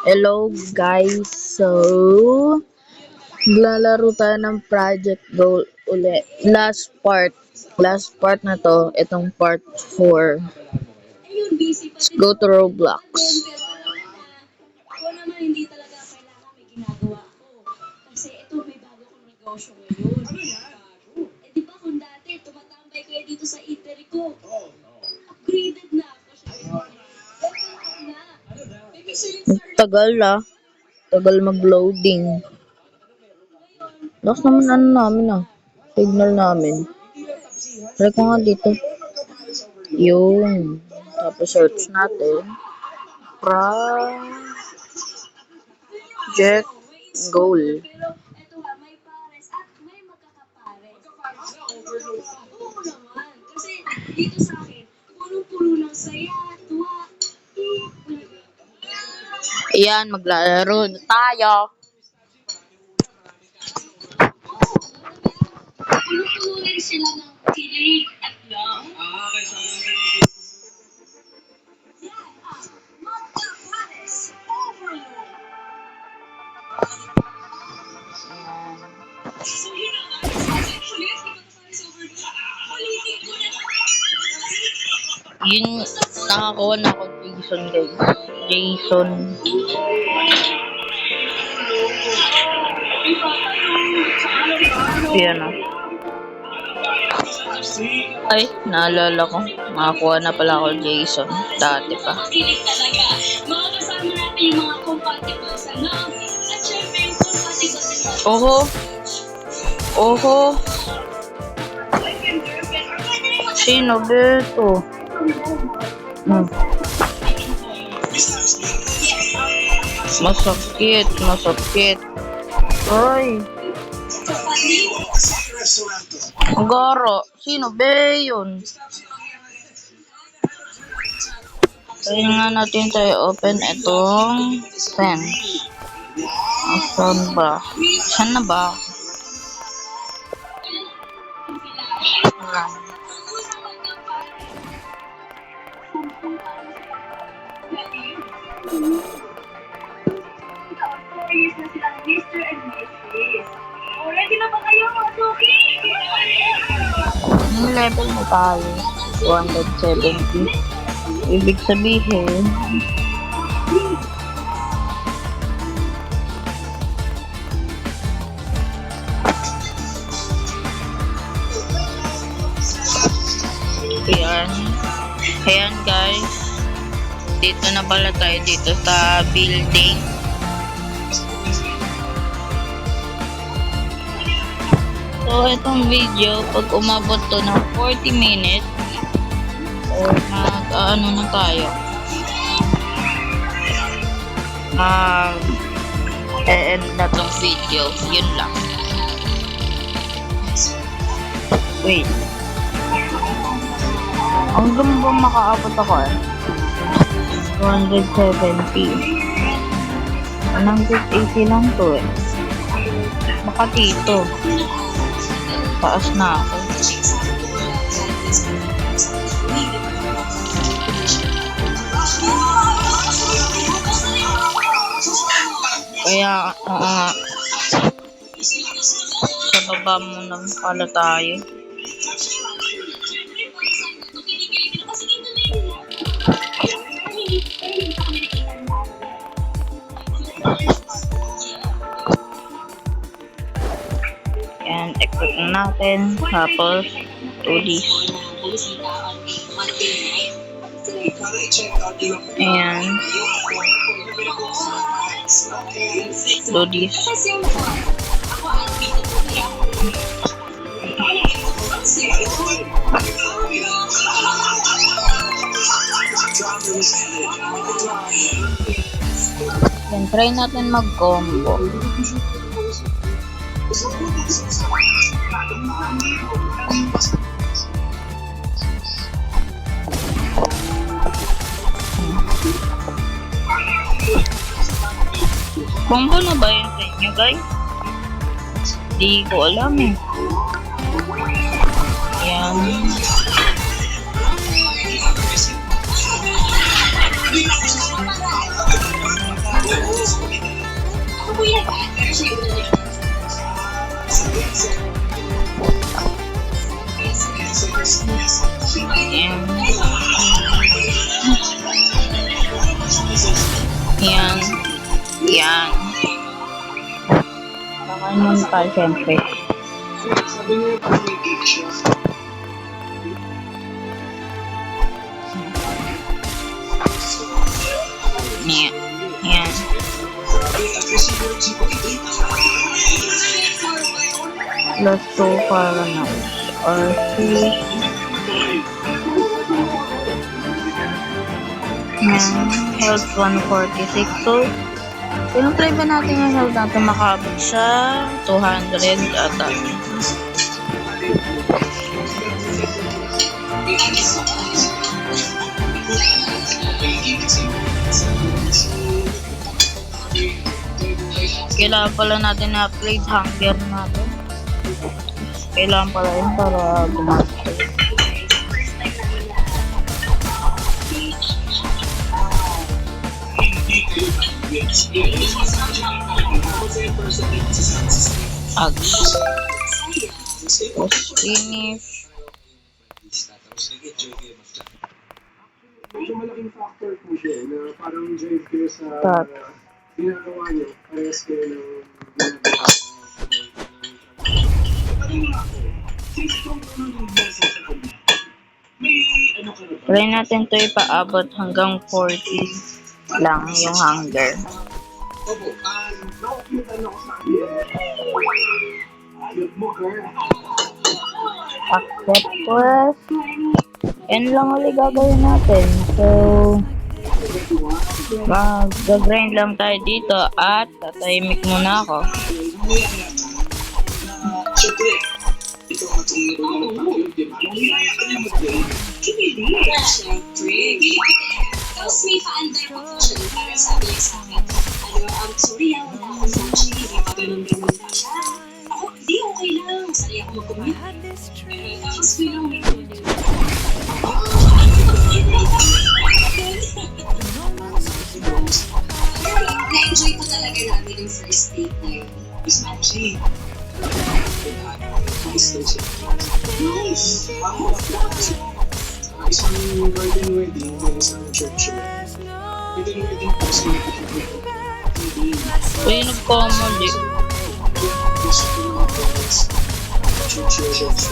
Hello guys, so lalaro tayo ng Project Goal ulit. Last part na to, itong part 4. Let's go to Roblox. Ako naman hindi talaga kailangan may ginagawa ako. Kasi ito may bago kong negosyo ngayon. Ano yan? Eh di ba kung dati tumatambay kayo dito sa eatery ko? Upgraded na ako siya. Level na. May Michelin star na Tagal mag-loading. Lakas naman namin signal namin. Try ko nga dito. Yung. Tapos search natin. Project Goal. pero eto nga, may pares at may magkakapares. Oo naman. Kasi dito sa akin, punong-puno ng saya, tuwa, Ayan, maglalaro na tayo. puno-puno rin sila ng kilig at love. Magkapares overload. So yun na nga, actually, hindi magkapares overload. Ulitin ko na Yun, nakakuha na ako Jason guys. Jason. Ayan o. Ay, naalala ko. Nakakuha na pala ako Jason. Dati pa. Kilig talaga. Mga kasama natin yung mga compatible sa love. At syempre yung compatible din sa Oho. Sino beto? Masakit. Ay. Garo. Sino be yun? Kaya nga natin tayo open itong fence. Saan ba? Saan na ba? years na silang Mr. and Mrs. Ready na ba kayo, mga suki? Yung level mo tayo, 270. Ibig sabihin, ayan guys, dito na pala tayo dito sa building. So, itong video, pag umabot to ng 40 minutes, mag-ano na tayo. E-end na tong video. Yun lang. Wait. Hanggang ba makaabot ako 270. 180 lang to Baka dito. Taas na ako. Kaya, sa baba muna pala tayo. Yan, exit natin. Tapos, do this. Ayan. Do this. Yan, try natin mag-combo. Combo na ba yun sa inyo guys? Di ko alam Yan. Yan. Yan. Yan. Baka naman tayo, syempre. Sabi niya parang may cake siya. Yan. Yan. Plus 2 para na. Or 3. Yan. Health 146. So, tinutry ba natin yung health natin makabot siya? 200 ata. Kailangan pala natin na-upgrade hunger natin. Kailangan pala yun para gumawa. Ags. Post finish. Medyo malaking factor po siya na parang drive kayo sa Start. ginagawa niyo. Parehas kayo ng ginagawa. Try natin to ipaabot hanggang 40 lang yung hunger. Opo, nakakita na ako sa kanya. Ayot mo, girl. Accept quest. Yan lang ulit gagawin natin. So, mag-grind lang tayo dito at tatahimik muna ako. Siyempre, ito ang atong niro na nagpapalog, di ba? Niyaya ka niya mag-play. Siyempre. Tapos may pa-under pa po siya para sabi niya sa akin, sorry wala akong function, hindi pa ganun-ganun pa siya. Ako, di okay lang. Sanay ako mag-commute. Tapos bilang may na-enjoy ko talaga namin yung first date na yun. Is not she. Nice. Isang garden wedding na isang church. Garden wedding po sa Uy, nagkamali. church.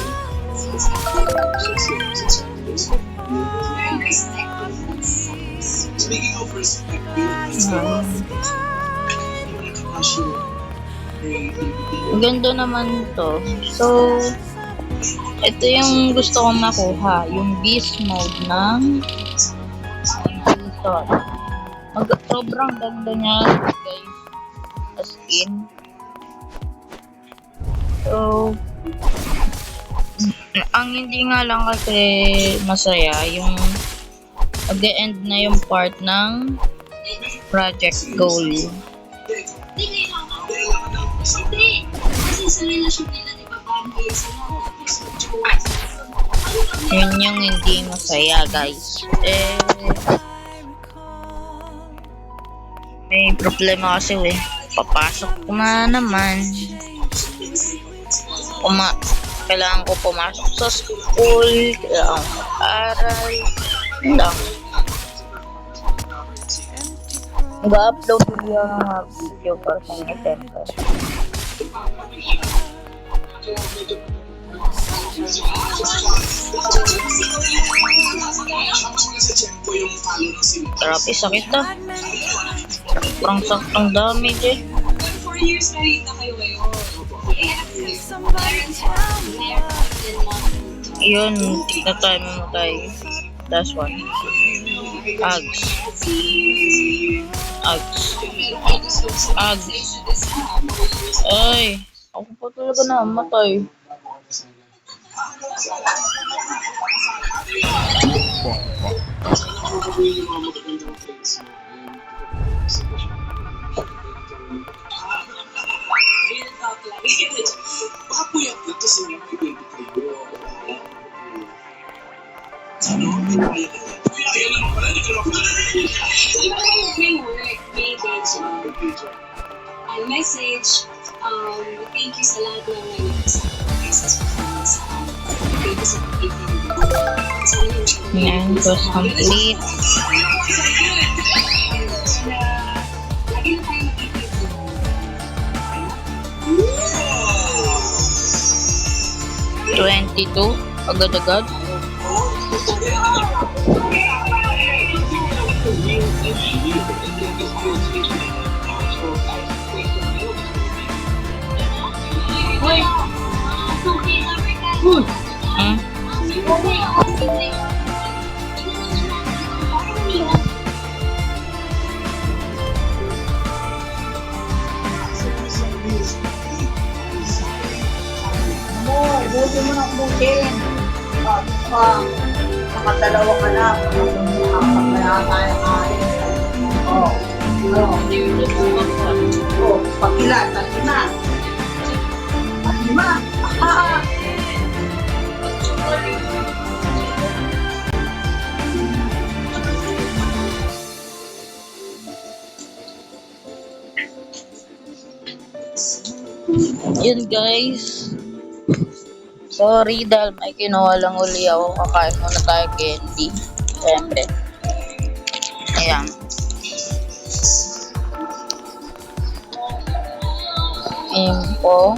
very respectful. Speaking of respect, Ganda naman to. So, ito yung gusto kong makuha. Yung beast mode ng season. Sobrang ganda niya, guys. As in. So, ang hindi nga lang kasi masaya, yung mag-end na yung part ng project goal. Hindi kailangan. Hindi. Kasi sa relasyon nila, di ba, bagay sila. Tapos mag-jowa sila. Yun yung hindi masaya, guys. May problema kasi papasok ko na naman. Kailangan ko pumasok sa school, kailangan ko mag-aral. Yun lang. Mag-upload yung video para sa mga temper. Grabe, sakit na. Sobrang saktang damage eh. 4 years married na kayo ngayon. Yun, tignan tayo mamatay. Last one. Ags. Ay, ako pa talaga namatay. Baka puyak na kasi may baby kayo. Ano? Kuya, yan lang pala. Hindi ko Di ba may work, may day job? message. Thank you sa lahat ng nag-kasama sa thank you sa pag-ibig. Yan, it was complete. Lagi na tayo mag-ibig. 22, agad-agad. Hmm? Buti mo na kumutin. Nakadalawa ka na. Nakapagmaya tayo kain. Pag-ilan? Tatlima. Tatlima. Yun guys. Sorry dahil may kinuha lang uli ako. Kakain muna tayo candy. Siyempre. Ayan. Info.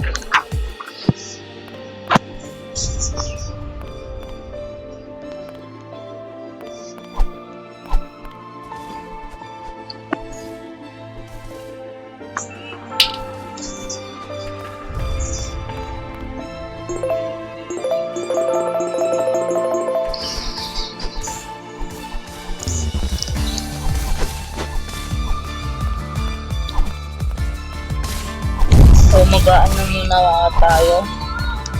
So, magaan na muna tayo.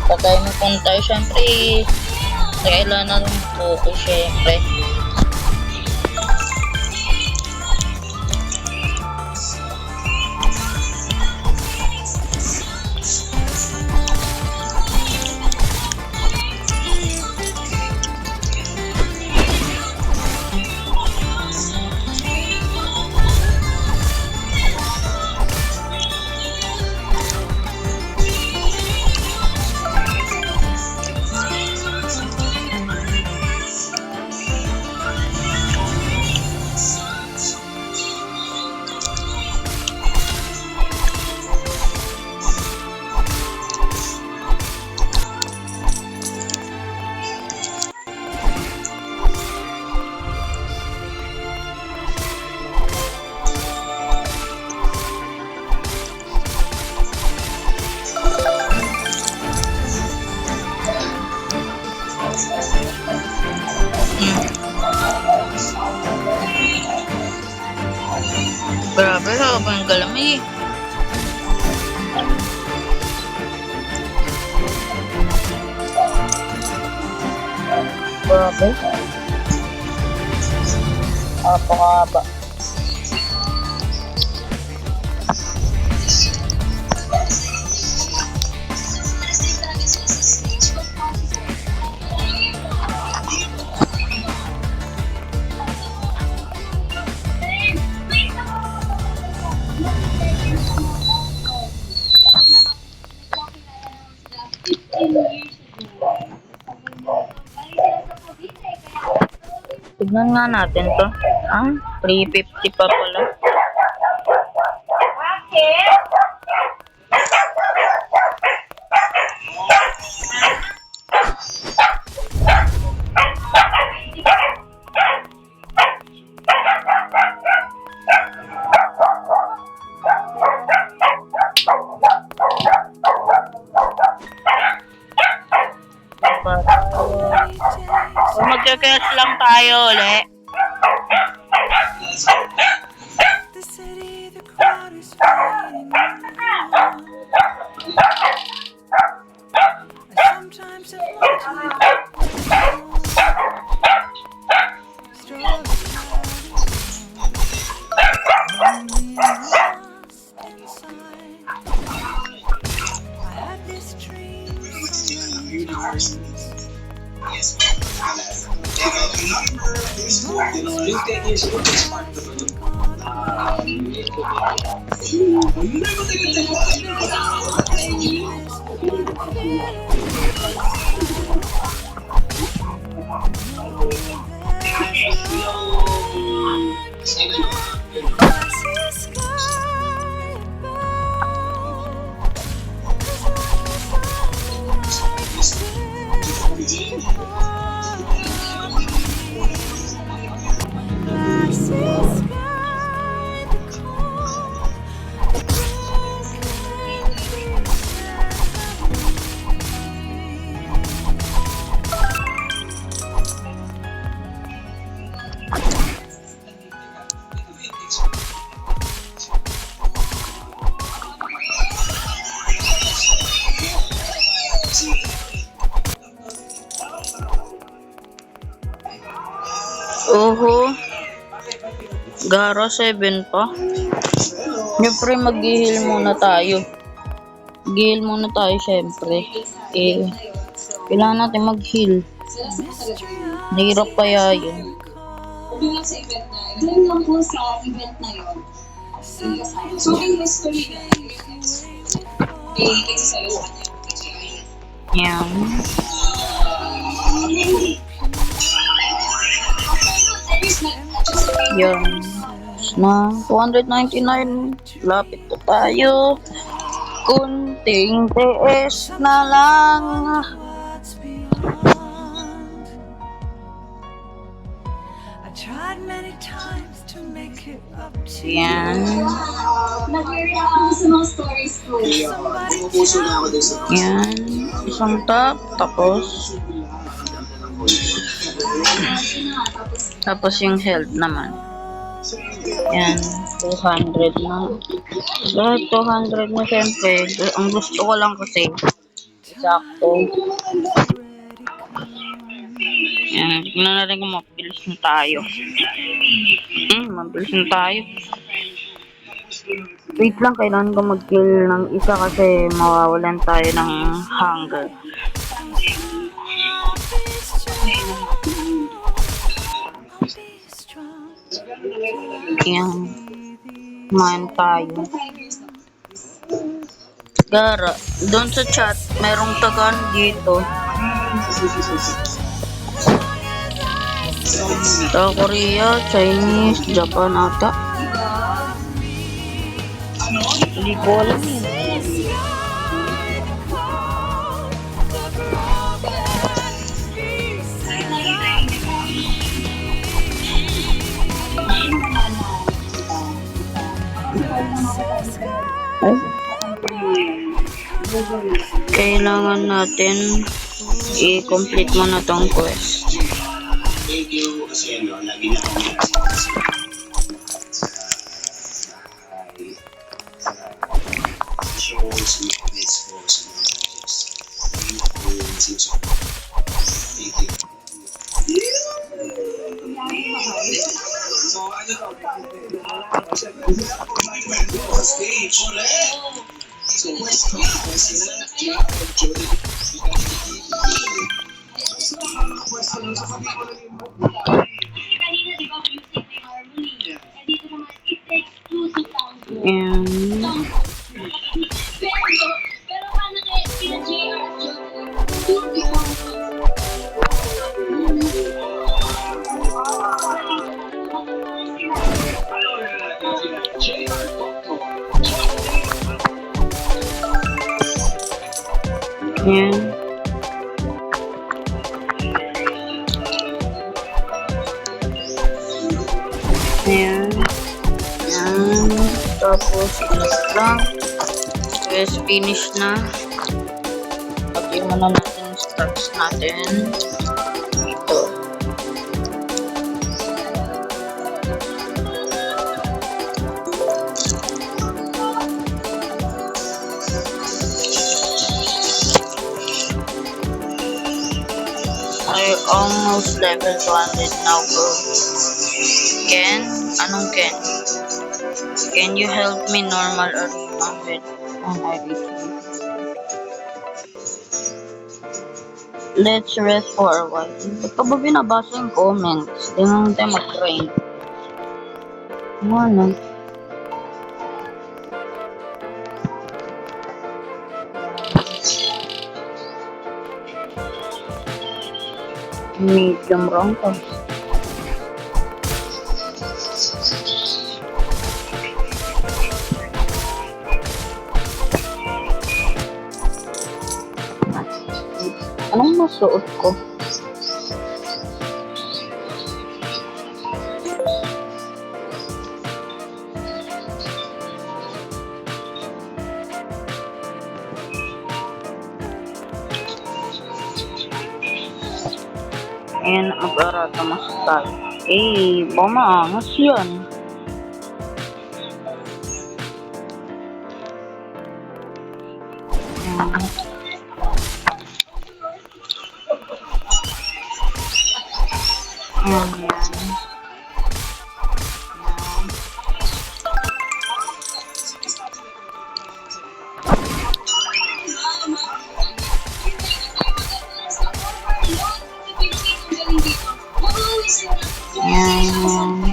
Patay mo kung tayo. Siyempre, kailangan ng focus, siyempre. Grabe, habang galamay. Grabe. Napakahaba. Tignan nga natin to. 350 pa pala. So, magka-cash lang tayo ulit. The city, the crowd is waiting on. Sometimes I want to I had this dream. Yung 10 years old, smart naman. I see a sky above. 'Cause life is like this I see a sky that calm, broken Oho. Gara 7 pa. Siyempre mag-heal muna tayo. Mag-heal muna tayo syempre. Eh, kailangan natin mag-heal. Nahirap kaya yun. Doon lang sa event na. Doon lang po sa event na yun. Doon kasama. So, yung history na kasi sa'yo sa kanya. Yan. Yan. Na 299. Lapit na tayo. Kunting TS na lang. what's beyond. I tried many times to make it up to you. Yan. Nag-react ako sa mga stories ko. Puso na ako din sa Yan. Isang tap. Tapos yung health naman. Yan. 200 na. Dahil 200 na syempre. Ang gusto ko lang kasi. Sakto. Yan. Tignan natin kung mabilis na tayo. Mabilis na tayo. Wait lang, kailangan ko mag-kill ng isa kasi mawawalan tayo ng hunger. Yan. Kumain tayo. Gara, doon sa chat, merong tagan dito. Sa Korea, Chinese, Japan ata. Hindi ko alam yun. Ay. Kailangan natin i-complete mo na tong quest. thank you kasi ano, lagi na ako shows, may comments ko sa mga subjects. Thank you. So, ano to? Stage, ulit! So, Kanina, di ba, music may harmony. And dito naman, it takes 2 to sound. And Pero paano kaya sila JR at Joker? yan. Ayan. Ayan. Tapos, ilas lang. Yes, finish na. Pati mo na natin yung stats natin. Ito. I almost level 200 now, bro. Ken? Anong Ken? Can you help me normal arena with RP? Let's rest for a while. Ba't pa ba binabasa yung comments? Di naman tayo mag-grind. Ano? Medium wrong to. Anong masuot ko? Ayan ang aparato mas tayo. Eh, baka maangas yan. Ayan. Ayan.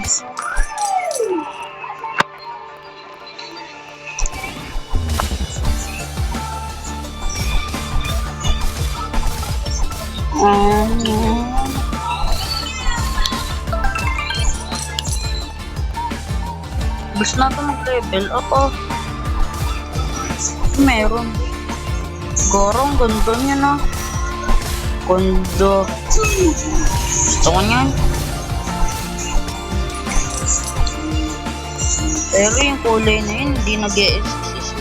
Ayan. Gusto natin mag-level up oh. Meron. Gorong, ganda niya na. Ganda. Gusto ko niyan. Pero yung kulay na yun, hindi nag-e-exist.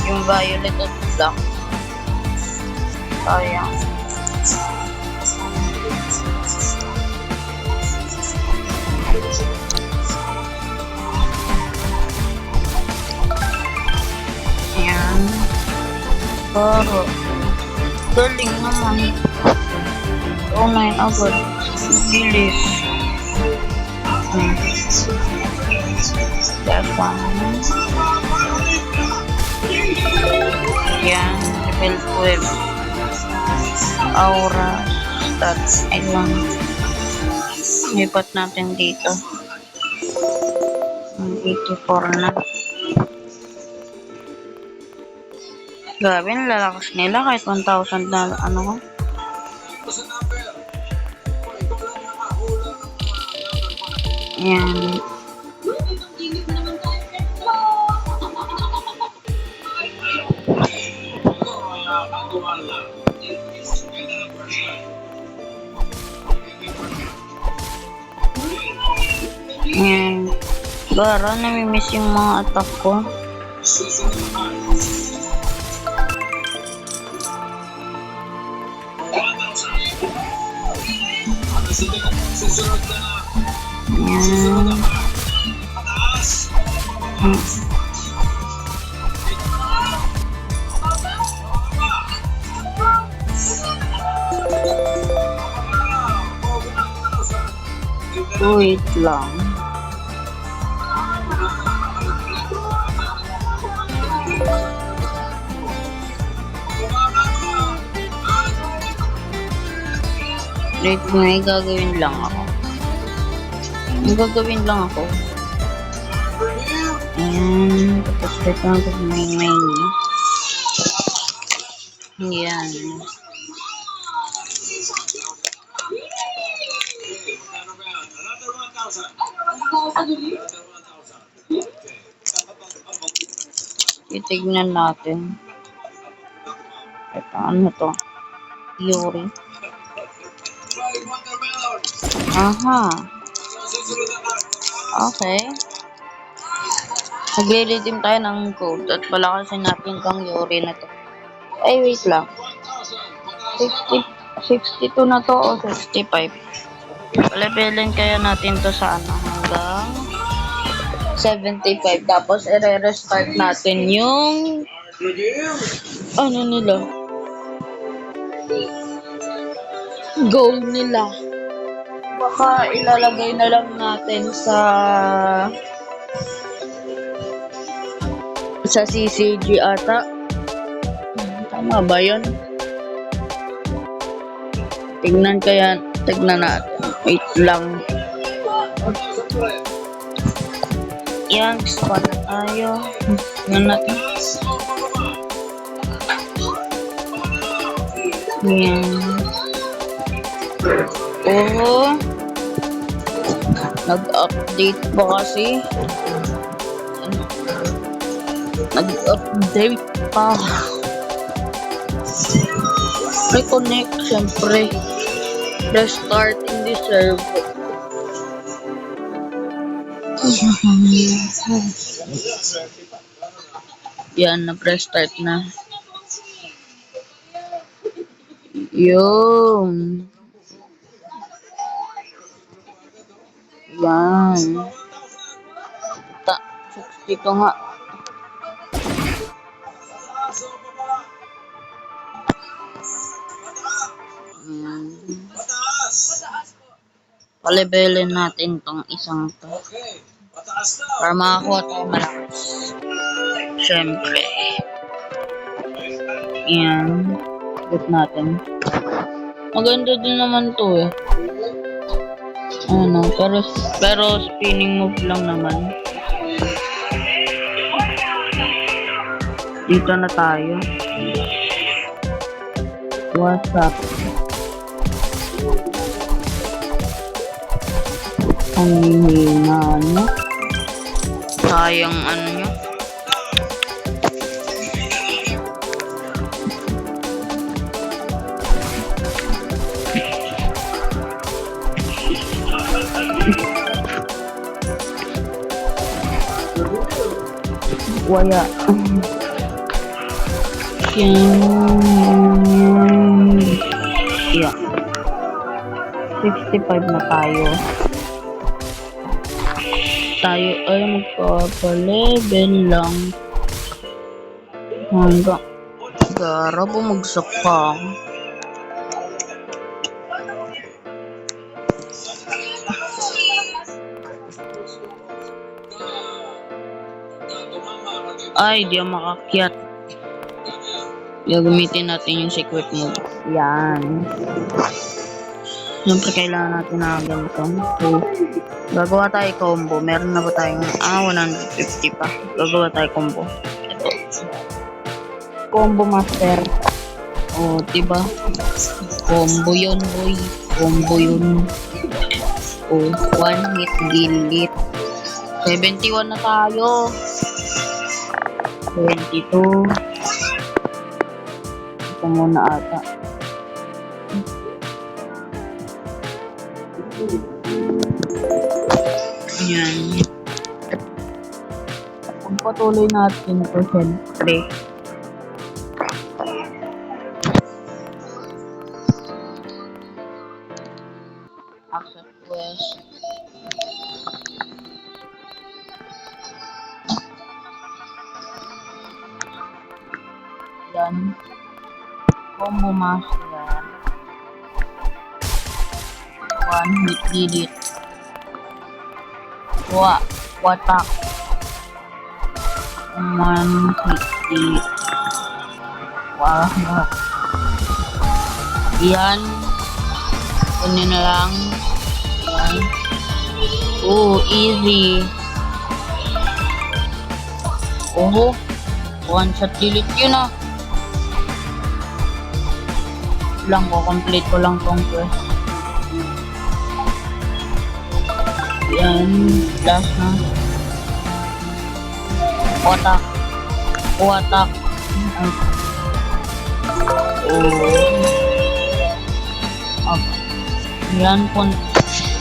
Yung violet at black. Sayang. Ayan. Pero, galing naman. Oh my agad. Bilis. That one. Yan. Level 12. Aura. Stats. Ayun. Lipat natin dito. 84 na. Grabe, nalalakas nila kahit 1,000 na ano ko. Yan. Yan. Gara, namimiss yung mga attack ko. Yan. Wait lang. Wait, may gagawin lang ako. May gagawin lang ako. Ayan. Tapos wait lang ako may Ayan. Titignan natin. Ito, ano to? Yuri. Aha. Okay. Nagre-redeem tayo ng code at palakasin natin kang Yuri na to. Ay, wait lang. 62 na to o 65. Levelin kaya natin to sa ano hanggang 75. Tapos i-restart natin yung ano nila. Goal nila. Baka ilalagay na lang natin sa CCG ata. Tama ba yun? Tignan natin. Wait lang. Yan, squad na tayo. Yan natin. Yan. Oo. Nag-update ba kasi? Nag-update pa. Reconnect, syempre. Restart in the server. Yan, nag-restart na. Yun. Yan. 62 nga. Yan. Palibelin natin tong isang to. Para makakuha tayo malakas. Siyempre. Yan. Put natin. Maganda din naman to eh. Ano, pero spinning move lang naman. Dito na tayo. What's up? Ang hihina nyo. Sayang ano nyo. Waya. Yeah. 65 na tayo. Tayo ay magpapa-level lang. Hanggang gara bumagsak pa. Ay, di ako makakyat. Gagamitin natin yung secret move. Yan. Siyempre kailangan natin na ganito. So, gagawa tayo combo. Meron na ba tayong 150 pa. Gagawa tayo combo. Ito. Combo master. O, diba? Combo yun, boy. Combo yun. O, one hit delete. 71 na tayo. 22. Ito muna ata. Yan. Pagpatuloy natin ito, syempre. Accept quest. Yan. Combo master. One hit delete. Watak. One hit delete. Wow. Yan. Kunin na lang. Yan. Oh, easy. Oh, one shot delete yun ah. Lang ko, complete ko lang tong quest. Yan, last na. Watak. Watak. Yan po.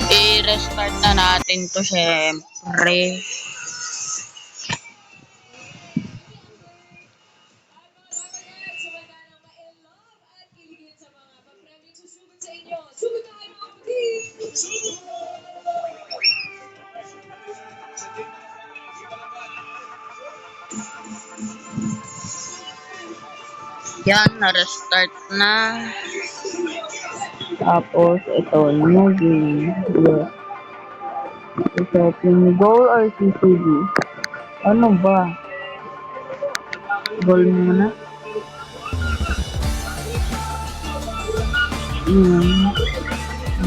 I-restart na natin to syempre. Yan, na-restart na. Tapos, ito, new game. Yes. Setting goal or CCD? Ano ba? Goal muna.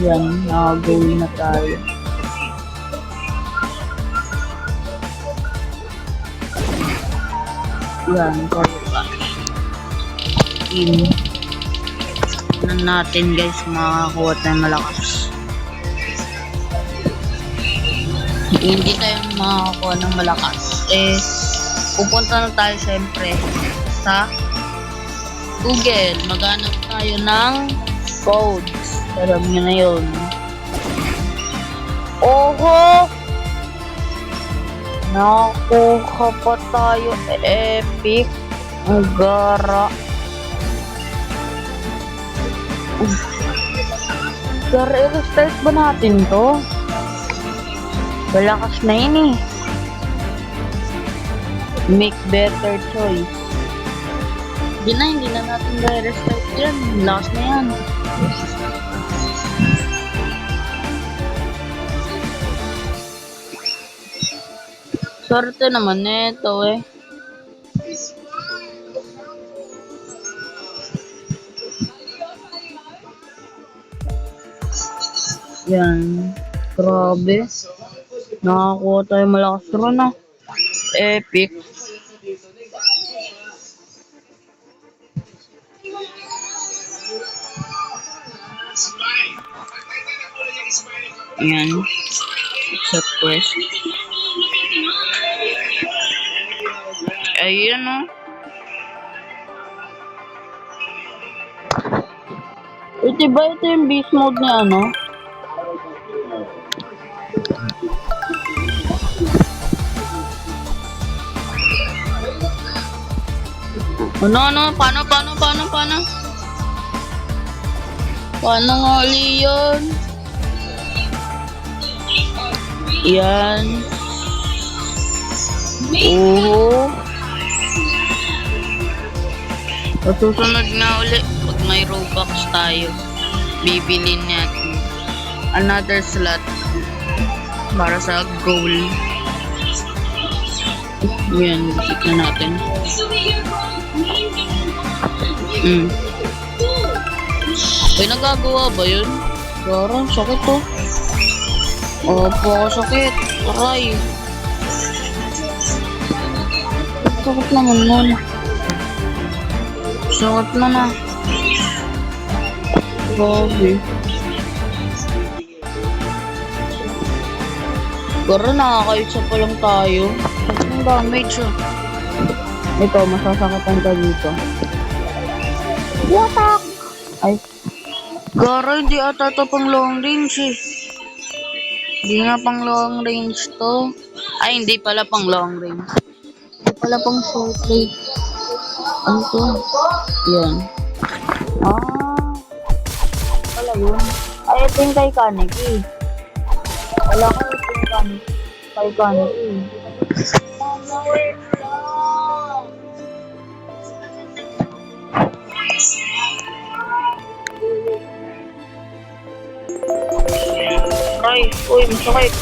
Yan, naka-goal na tayo. Yan, Coil Punch. In. Tignan natin guys, makakuha tayo malakas. Hindi tayo makakuha ng malakas. Pupunta na tayo syempre sa Google. Maghanap tayo ng codes. Alam nyo na yun. Oho! Nakuha pa tayo. Epic. Ang gara. Gara, i-restart ba natin to? Malakas na yun eh. Make better choice. Hindi na natin i-restart yan. Malakas na yan. Swerte naman neto eh. Yan. Grabe. Nakakuha tayo malakas ron ah. Epic. Yan. Set quest. Ayan o. Ito ba ito yung beast mode niya ano? Ano? Paano? Paano nga uli yun? Yan. Oo. Sa susunod nga uli, pag may Robux tayo, bibilin natin another slot para sa goal. Yan, bisit na natin. Ay, nagagawa ba yun? Parang sakit to. Opo, sakit. Aray. Sakit naman nun. Sakit na. Grabe. Pero nakakaitsa pa lang tayo. Ang damage oh. Ito, masasakitan ka dito. Watak! Ay. Gara, hindi ata ito pang long range eh. Hindi nga pang long range to. Ay, hindi pala pang long range. Hindi pala pang short range. Ano to? Yan. Wala yun. Ay, ito yung kay Kaneki. Wala ko ito yung kay Kaneki. Mama, wait lang. Ay, uy, masakit.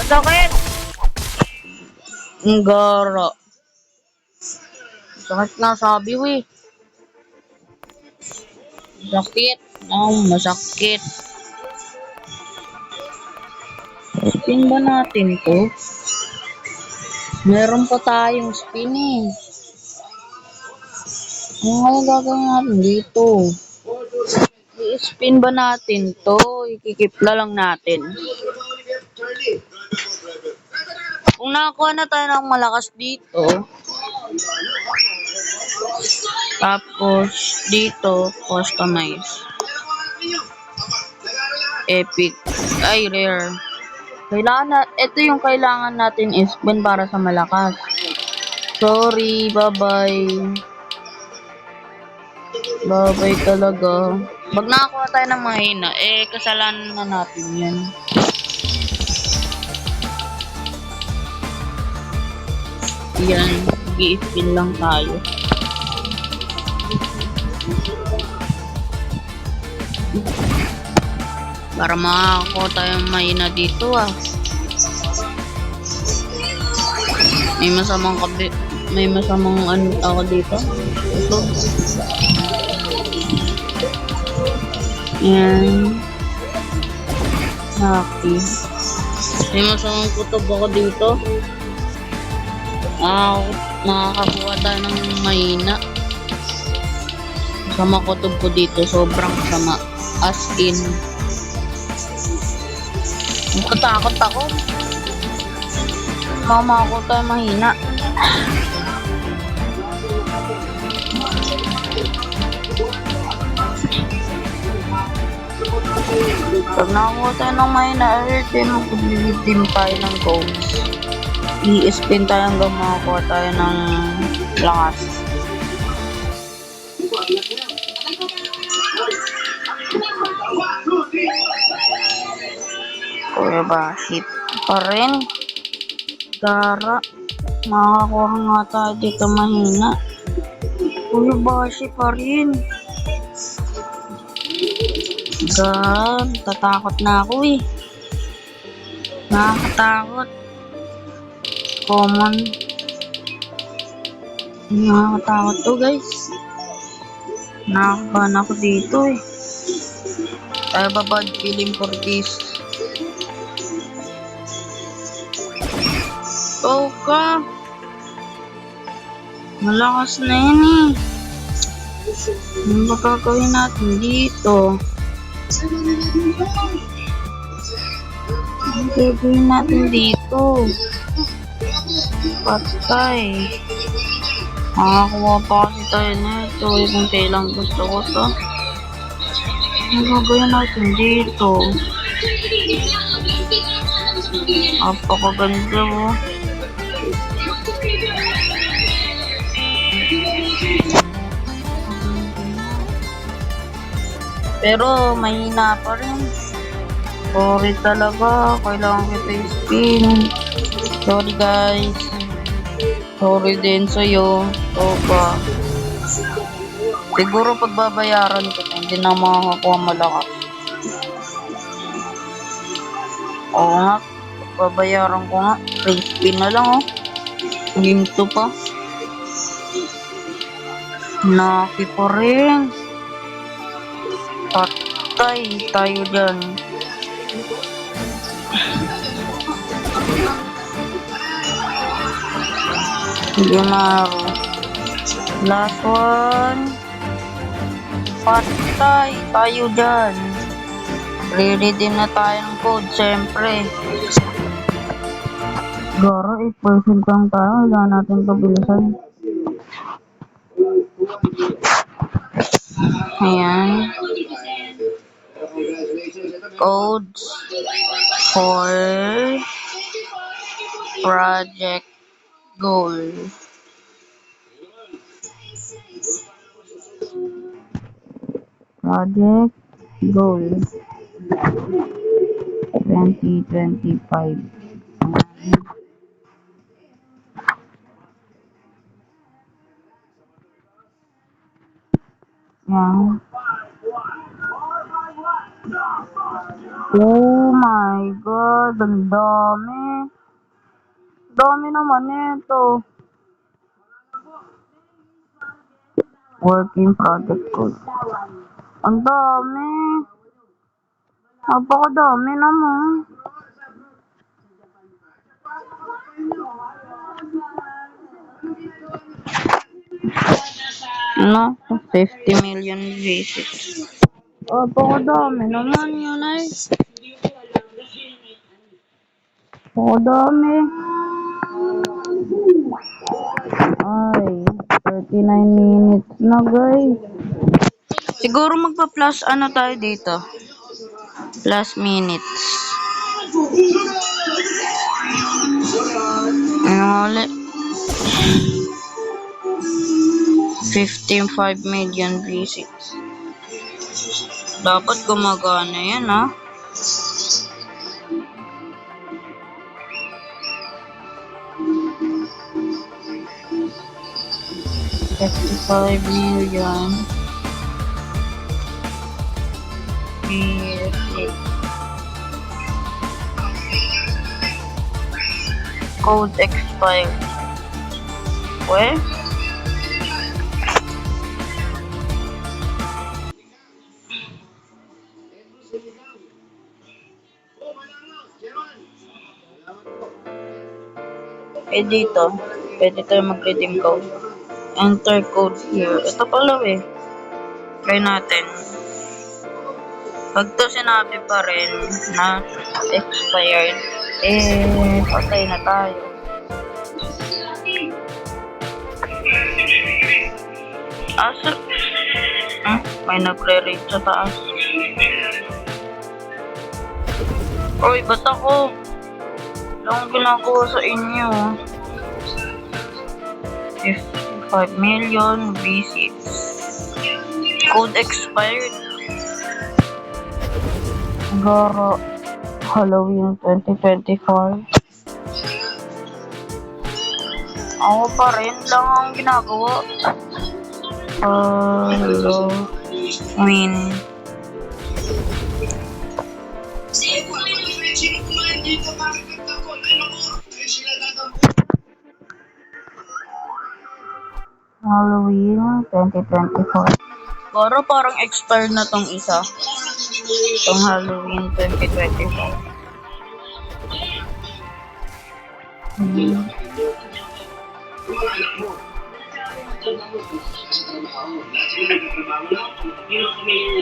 Masakit. Ang gara. Masakit na sabi, we. Masakit. Masakit. Spin ba natin to? Meron pa tayong spin eh. Ano gagawin natin dito? I-spin ba natin to? Ikikip na lang natin. Kung nakakuha na tayo ng malakas dito, tapos dito, customize. Epic. Ay, rare. Ito yung kailangan natin i-spin para sa malakas. Sorry, bye-bye. Bye-bye talaga. Pag nakakuha tayo ng mahina, kasalanan na natin yan. Yan, i-spin lang tayo. Para makakuha tayo ng mahina dito ah. May masamang ano ako dito. Ito. Yan. Happy. May masamang kutob ako dito. Ah, nakakakuha tayo ng mahina. Sama ko ko dito, sobrang sama. As in. Natatakot ako. Mama ko tayo mahina. Pag nakakuha tayo ng mahina, din mag-redeem tayo ng codes. I-spin tayo hanggang makakuha tayo ng lakas. Kuya ba, hit pa rin. Gara. Makakuha nga tayo dito mahina. Kuya Bashi pa rin. God, tatakot na ako eh. Nakakatakot. Common. Nakakatakot to guys. Nakakabahan ako dito eh. Tayo ba bad feeling for this? Go ka! Malakas na yun eh. Ano ba gagawin natin dito? Ano gagawin natin dito? Patay. Makakuha pa kasi tayo na ito. Kung kailang gusto ko to. Ano gagawin natin dito? Apakaganda mo. Pero mahina pa rin. Sorry talaga. Kailangan kita i-spin. Sorry guys. Sorry din sa'yo. Opa. Siguro pagbabayaran ko hindi na makakakuha malakas. Oo nga. Pagbabayaran ko nga. Free spin na lang oh. Game 2 pa. Naki pa rin. Patay tayo dyan. Hindi maro. Last one. Patay tayo dyan. Re-redeem na tayo ng code, syempre. Garo, 8% lang tayo. Wala natin ito bilisan. Ayan. Codes for project goal. Project goal 2025. Yan. Oh my God, ang dami. Dami naman ito. Working project code. Ang dami. Napakadami naman. Ano? 50 million visits. Napakadami naman yun ay. Napakadami. Ay, 39 minutes na guys. Siguro magpa-plus ano tayo dito? Plus minutes. Ano ulit? 15.5 million visits. Dapat gumagana yan ha. $55 million visits. Code expired. Well, dito Pwede tayo mag-redeem code. Enter code here. Ito pala eh. Try natin. Pag to sinabi pa rin na expired, patay na tayo. Asa? May nagre-rate sa taas. Uy, ba't ako? Wala akong ginagawa sa inyo. 55 million V6. Code expired. Garo. Halloween 2024. Ako pa rin lang ang ginagawa. Halloween. Sino kumain dito? Bakit nagtakot? Ay, naku. Ay, sila dadampo. Halloween 2024. Garo parang expired na tong isa. Tong Halloween 2024. Yung mga anak mo.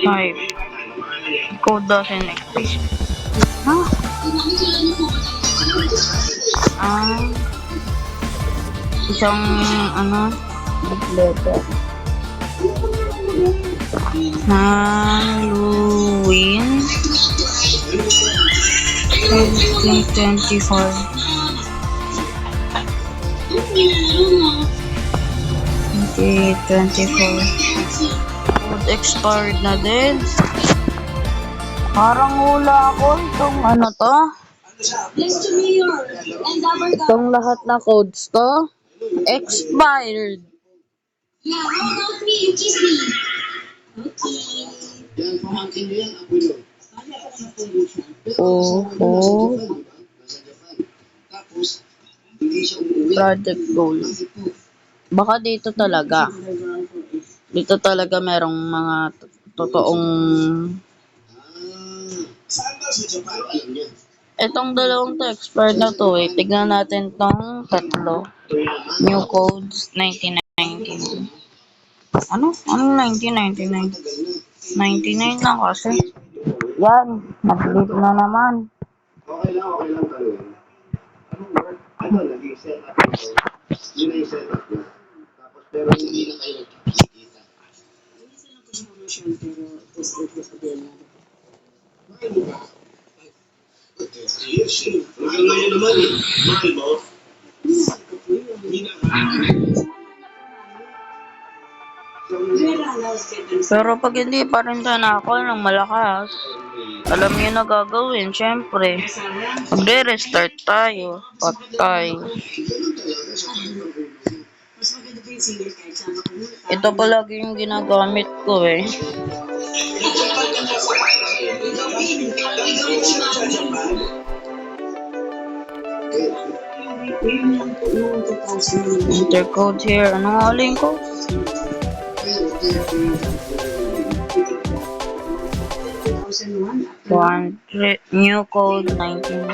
Five. Code doesn't exist. Huh? Isang big letter. Halloween 2024. Code expired na din. Parang hula ako itong to. Bless to Mayor and Dabber Itong lahat na codes to. Expired. Yeah, roll out me, you kiss me. Okay. Yan, pamangkin niyo yan. Ako yun. Oo. Nasa Japan. Tapos, hindi siya umuwi. Project goal. Baka dito talaga. Dito talaga merong mga totoong... Saan daw sa Japan? Alam niya. Itong dalawang to expired na to eh. Tignan natin tong tatlo. New codes 1999. Ano? Anong 1999? 99 lang kasi. Yan. Nag-leave na naman. Okay lang tanongin. Anong work? Ano, naging setup ito. Yun na yung setup niya. Tapos, pero hindi na kayo nagkikita. Mahal mo ba? Yes, eh. Hanggang ngayon naman eh. Mahal mo? Hindi na. Pero pag hindi pa rin ako ng malakas, alam niyo na gagawin, syempre. Magre-restart tayo. Patay. Ito palagi yung ginagamit ko eh. Enter code here. Anong aling ko? 100. New code 19.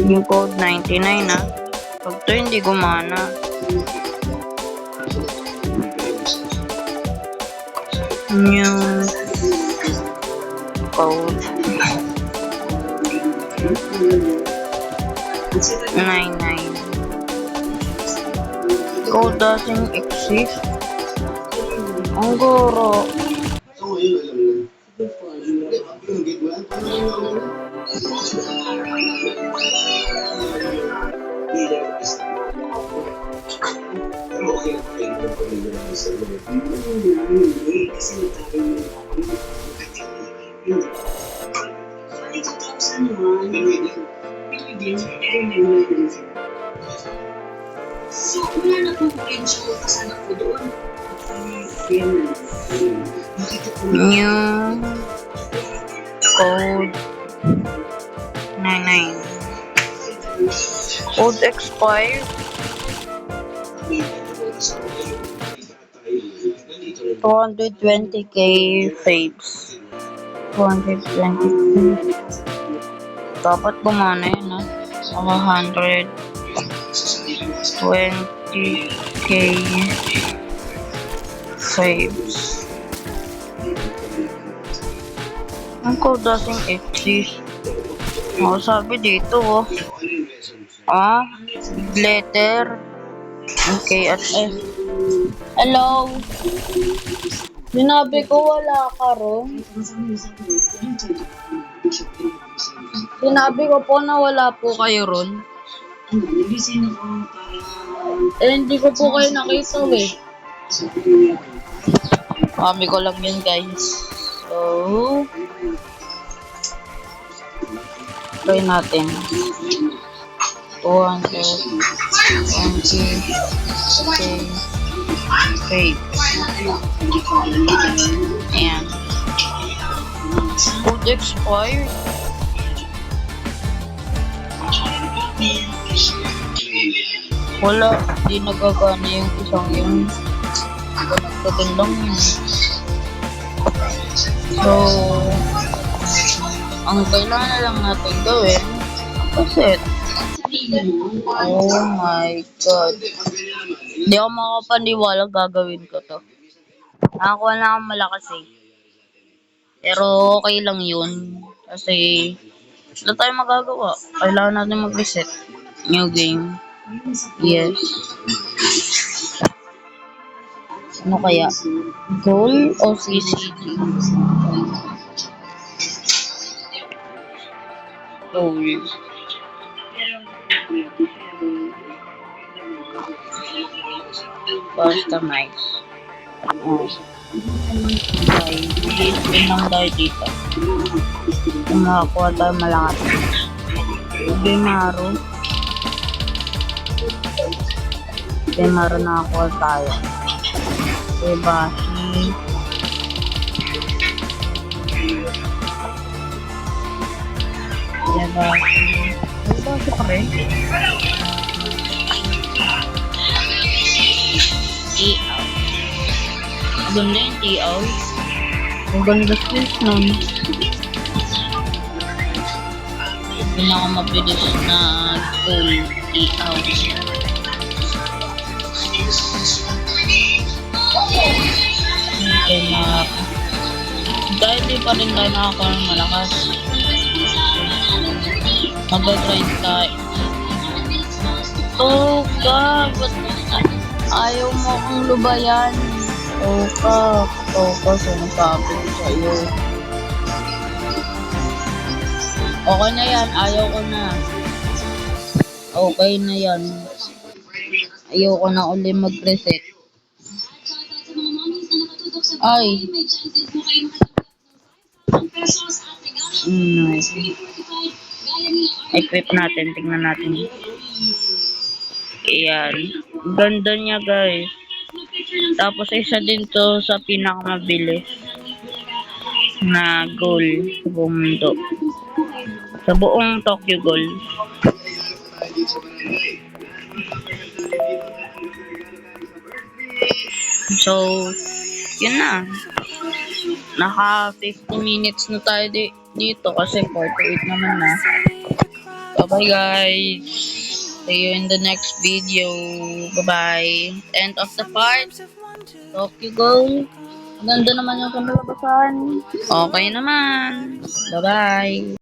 New code 99 ah. Pag to hindi gumana. New code 99. Code doesn't exist. Ang guro. So, ngayon alam na. Hindi, pag pinunggit mo yan, paano yung ano? Hindi na mag-isa. Pero okay na kayo ng pamilya ng isa mo. Hindi, kasi nagkakaroon mo ako ng hindi. Sorry, 2001. Pinigyan, pero nag-ulit na siya. So, wala na pong potential kasama ko doon. New code 99. Code expired. 220k faves. 220k. Dapat gumana yun, ha? 100. 20k saves. Ang code doesn't exist. Ako sabi dito oh. Letter. Okay at S. Hello. Sinabi ko wala ka ron. Sinabi ko po na wala po kayo ron. Nagising ako para Hindi ko po kayo nakita eh. Kami ko lang yun guys. So, try natin. 220. Ayan. Food expired. Wala, di nagagana yung isang yun. Nagtagal lang yun. So, ang kailangan lang natin gawin, kaset. Oh my god. Hindi ako makapaniwala gagawin ko to. Nakakuha na akong malakas eh. Pero okay lang yun. Kasi, wala tayong magagawa. Kailangan natin mag-reset. New game. Yes. Ano kaya? Goal o CCG? Goal. Customize. Okay. Spin lang tayo dito. Kung makakuha tayo malakas. Bimaro. Bimaro nakakuha tayo. Ebashi. Ebashi. Ebashi pa rin. T-out. Maganda yung T-out. Maganda skills nun. Pinakamabilis na goal T-out. Okay, dahil di pa rin tayo nakakaroon ng malakas. Mag-grind tayo. Toka, ba't ayaw mo akong lubayan? Toka, sinasabi ko sa'yo. Okay na yan, ayaw ko na. Okay na yan. Ayaw ko na uli mag-reset. Ay. Nice. Equip natin, tingnan natin. Ayan. Ganda niya guys. Tapos isa din to sa pinakamabilis na goal sa buong mundo. Sa buong Tokyo Ghoul. So, yun na. Naka 50 minutes na tayo dito kasi 48 naman na. Bye guys. See you in the next video. Bye-bye. End of the part. Tokyo Ghoul. Ganda naman yung kamalabasan. Okay naman. Bye-bye.